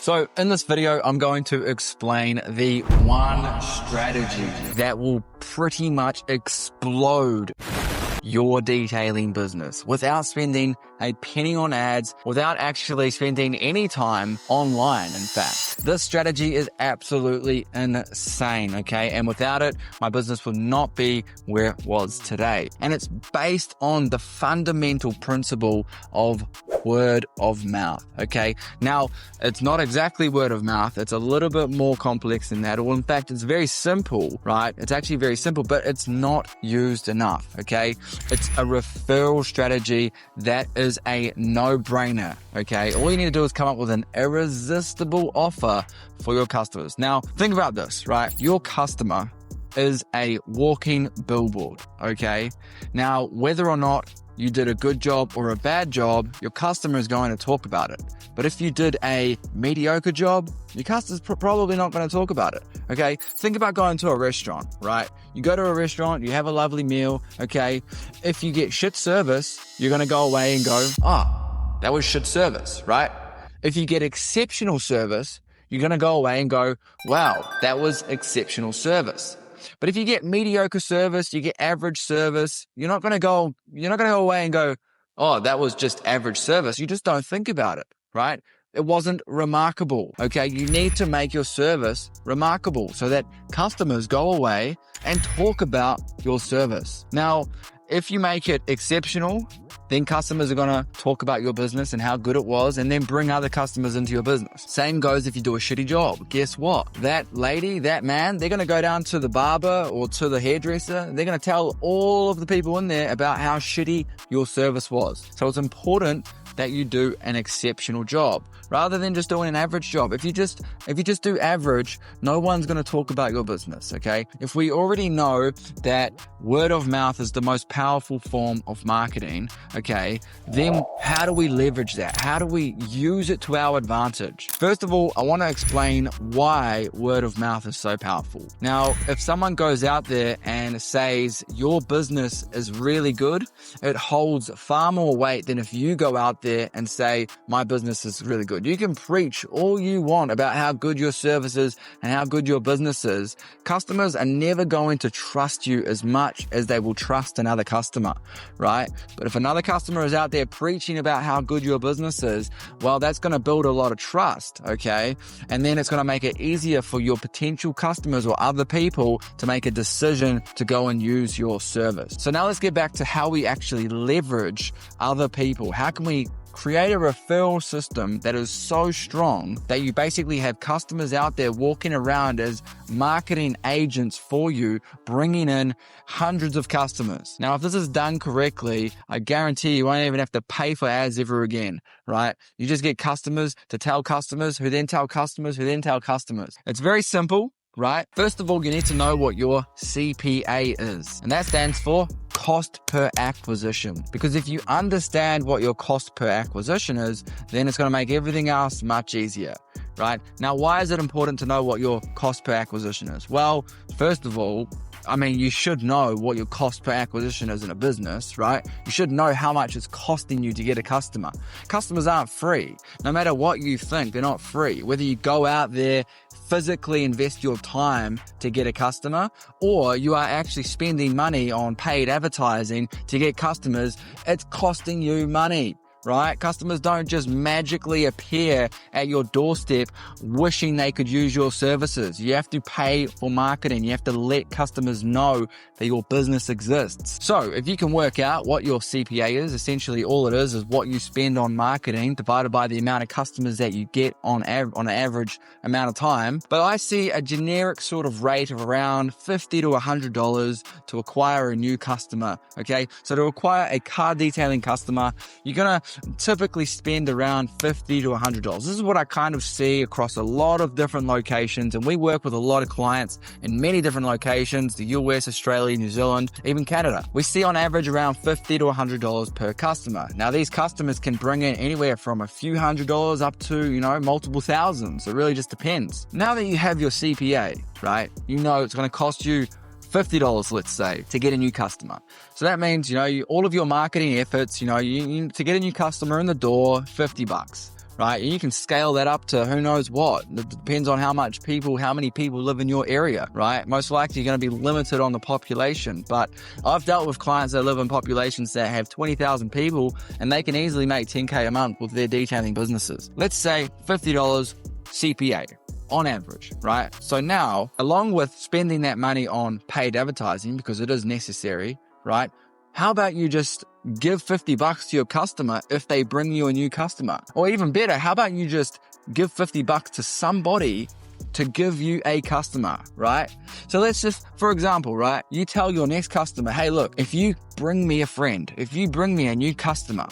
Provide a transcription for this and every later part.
So in this video, I'm going to explain the one strategy that will pretty much explode your detailing business without spending a penny on ads, without actually spending any time online. In fact, this strategy is absolutely insane, okay? And without it, my business would not be where it was today. And it's based on the fundamental principle of word of mouth, okay? Now, it's not exactly word of mouth. It's a little bit more complex than that. Or in fact, it's very simple, right? It's actually very simple, but it's not used enough, okay? It's a referral strategy that is a no-brainer, okay? All you need to do is come up with an irresistible offer for your customers. Now, think about this, right? Your customer is a walking billboard, okay? Now, whether or not you did a good job or a bad job, your customer is going to talk about it. But if you did a mediocre job, your customer's probably not going to talk about it, okay? Think about going to a restaurant, right? You go to a restaurant, you have a lovely meal, okay? If you get shit service, you're going to go away and go, that was shit service, right? If you get exceptional service, you're going to go away and go, wow, that was exceptional service. But if you get mediocre service, you get average service, you're not going to go away and go, oh, that was just average service. You just don't think about it, right? It wasn't remarkable, okay? You need to make your service remarkable so that customers go away and talk about your service. Now, if you make it exceptional, then customers are going to talk about your business and how good it was and then bring other customers into your business. Same goes if you do a shitty job. Guess what? That lady, that man, they're going to go down to the barber or to the hairdresser. They're going to tell all of the people in there about how shitty your service was. So it's important that you do an exceptional job rather than just doing an average job. If you just do average, no one's going to talk about your business, okay? If we already know that word of mouth is the most powerful form of marketing, okay, then how do we leverage that? How do we use it to our advantage? First of all, I want to explain why word of mouth is so powerful. Now, if someone goes out there and says your business is really good, it holds far more weight than if you go out there and say my business is really good. You can preach all you want about how good your service is and how good your business is. Customers are never going to trust you as much as they will trust another customer, right? But if another customer is out there preaching about how good your business is, well, that's going to build a lot of trust, okay? And then it's going to make it easier for your potential customers or other people to make a decision to go and use your service. So now let's get back to how we actually leverage other people. How can we create a referral system that is so strong that you basically have customers out there walking around as marketing agents for you, bringing in hundreds of customers. Now, if this is done correctly, I guarantee you won't even have to pay for ads ever again, right? You just get customers to tell customers who then tell customers who then tell customers. It's very simple, right? First of all, you need to know what your CPA is, and that stands for cost per acquisition. Because if you understand what your cost per acquisition is, then it's going to make everything else much easier, right? Now, why is it important to know what your cost per acquisition is? Well, first of all, you should know what your cost per acquisition is in a business, right? You should know how much it's costing you to get a customer. Customers aren't free. No matter what you think, they're not free. Whether you go out there, physically invest your time to get a customer, or you are actually spending money on paid advertising to get customers, it's costing you money. Right? Customers don't just magically appear at your doorstep wishing they could use your services. You have to pay for marketing. You have to let customers know that your business exists. So if you can work out what your CPA is, essentially all it is what you spend on marketing divided by the amount of customers that you get on an average amount of time. But I see a generic sort of rate of around $50 to $100 to acquire a new customer. Okay. So to acquire a car detailing customer, you're going to typically spend around $50 to $100. This is what I kind of see across a lot of different locations, and we work with a lot of clients in many different locations, the US, Australia, New Zealand, even Canada. We see on average around $50 to $100 per customer. Now, these customers can bring in anywhere from a few $100s up to, multiple thousands. It really just depends. Now that you have your CPA, right, it's going to cost you $50, let's say, to get a new customer. So that means, all of your marketing efforts, to get a new customer in the door, $50, right? You can scale that up to who knows what. It depends on how many people live in your area, right? Most likely you're going to be limited on the population, but I've dealt with clients that live in populations that have 20,000 people and they can easily make 10K a month with their detailing businesses. Let's say $50 CPA on average, right? So now, along with spending that money on paid advertising, because it is necessary, right? How about you just give $50 to your customer if they bring you a new customer? Or even better, how about you just give $50 to somebody to give you a customer, right? So let's just, for example, right, you tell your next customer, hey, look, if you bring me a friend, if you bring me a new customer,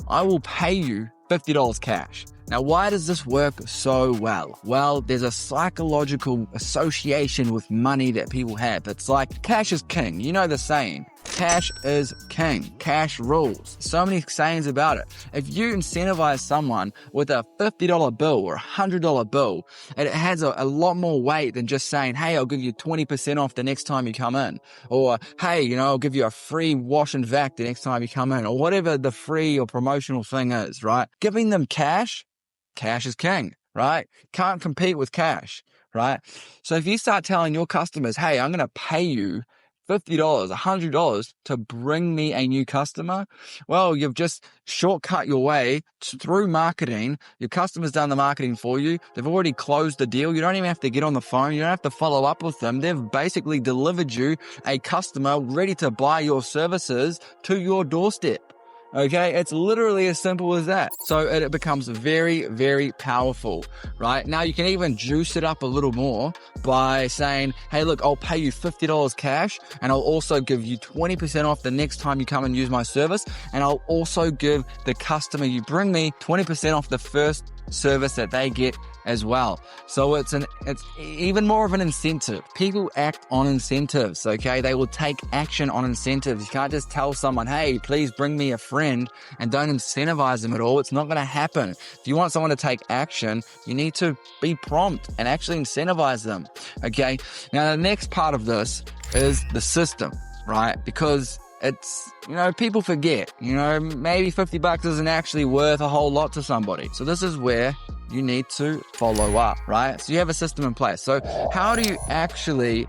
I will pay you $50 cash. Now, why does this work so well? Well, there's a psychological association with money that people have. It's like cash is king. You know the saying, cash is king. Cash rules. So many sayings about it. If you incentivize someone with a $50 bill or a $100 bill, it has a lot more weight than just saying, hey, I'll give you 20% off the next time you come in. Or, hey, I'll give you a free wash and vac the next time you come in. Or whatever the free or promotional thing is, right? Giving them cash is king, right? Can't compete with cash, right? So if you start telling your customers, hey, I'm going to pay you $50, $100 to bring me a new customer, well, you've just shortcut your way through marketing. Your customer's done the marketing for you. They've already closed the deal. You don't even have to get on the phone. You don't have to follow up with them. They've basically delivered you a customer ready to buy your services to your doorstep. Okay, it's literally as simple as that. So it becomes very, very powerful, right? Now you can even juice it up a little more by saying, hey, look, I'll pay you $50 cash and I'll also give you 20% off the next time you come and use my service. And I'll also give the customer you bring me 20% off the first service that they get as well. So it's even more of an incentive. People act on incentives, okay? They will take action on incentives. You can't just tell someone, hey, please bring me a friend and don't incentivize them at all. It's not going to happen. If you want someone to take action, you need to be prompt and actually incentivize them, okay? Now, the next part of this is the system, right? Because it's, people forget, maybe $50 isn't actually worth a whole lot to somebody. So this is where you need to follow up, right? So you have a system in place. So how do you actually,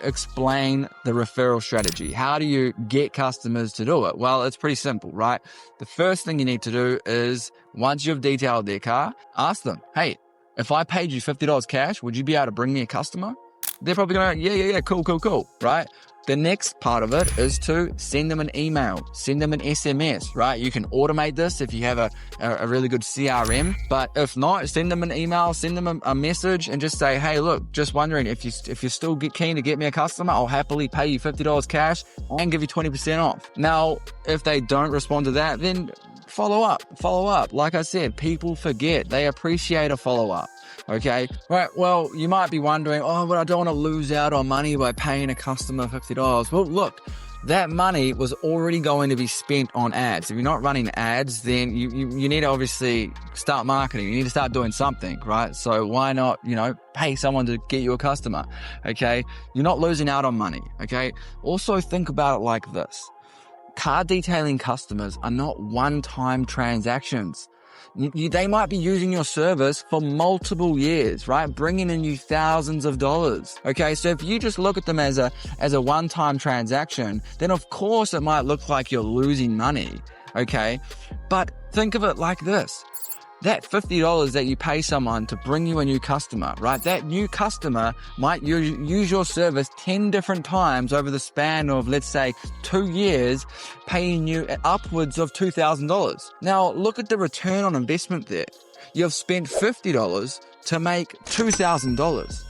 explain the referral strategy? How do you get customers to do it? Well, it's pretty simple, right? The first thing you need to do is, once you've detailed their car, ask them, hey, if I paid you $50 cash, would you be able to bring me a customer? They're probably going, yeah, cool, right? The next part of it is to send them an email, send them an SMS, right? You can automate this if you have a really good CRM, but if not, send them an email, send them a message and just say, hey, look, just wondering if you're still keen to get me a customer, I'll happily pay you $50 cash and give you 20% off. Now, if they don't respond to that, then follow up. Like I said, people forget. They appreciate a follow-up. Okay, right. Well, you might be wondering, but I don't want to lose out on money by paying a customer $50. Well, look, that money was already going to be spent on ads. If you're not running ads, then you need to obviously start marketing. You need to start doing something, right? So why not, pay someone to get you a customer? Okay, you're not losing out on money. Okay, also think about it like this. Car detailing customers are not one-time transactions. They might be using your service for multiple years, right? Bringing in you thousands of dollars. Okay, so if you just look at them as a one-time transaction, then of course it might look like you're losing money. Okay, but think of it like this. That $50 that you pay someone to bring you a new customer, right? That new customer might use your service 10 different times over the span of, let's say, 2 years, paying you upwards of $2,000. Now, look at the return on investment there. You've spent $50 to make $2,000.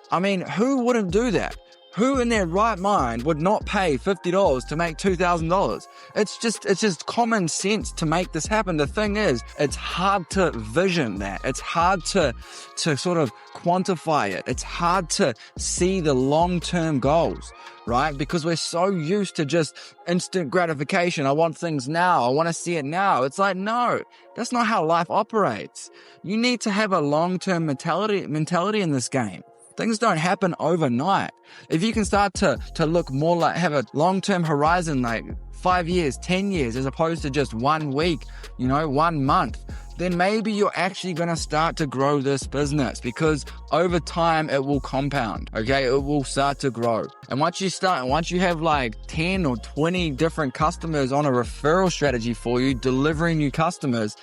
I mean, who wouldn't do that? Who in their right mind would not pay $50 to make $2,000? It's just common sense to make this happen. The thing is, it's hard to vision that. It's hard to sort of quantify it. It's hard to see the long-term goals, right? Because we're so used to just instant gratification. I want things now. I want to see it now. It's like, no, that's not how life operates. You need to have a long-term mentality in this game. Things don't happen overnight. If you can start to look more like, have a long-term horizon, like 5 years, 10 years, as opposed to just 1 week, 1 month, then maybe you're actually going to start to grow this business, because over time it will compound, okay? It will start to grow. And once you have like 10 or 20 different customers on a referral strategy for you, delivering new customers,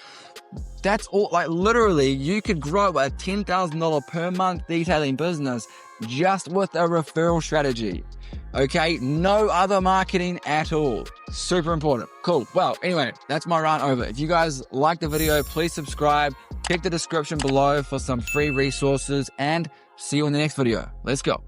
that's all. Like literally, you could grow a $10,000 per month detailing business just with a referral strategy. Okay, no other marketing at all. Super important. Cool. Well, anyway, that's my rant over. If you guys like the video, please subscribe. Check the description below for some free resources, and see you in the next video. Let's go.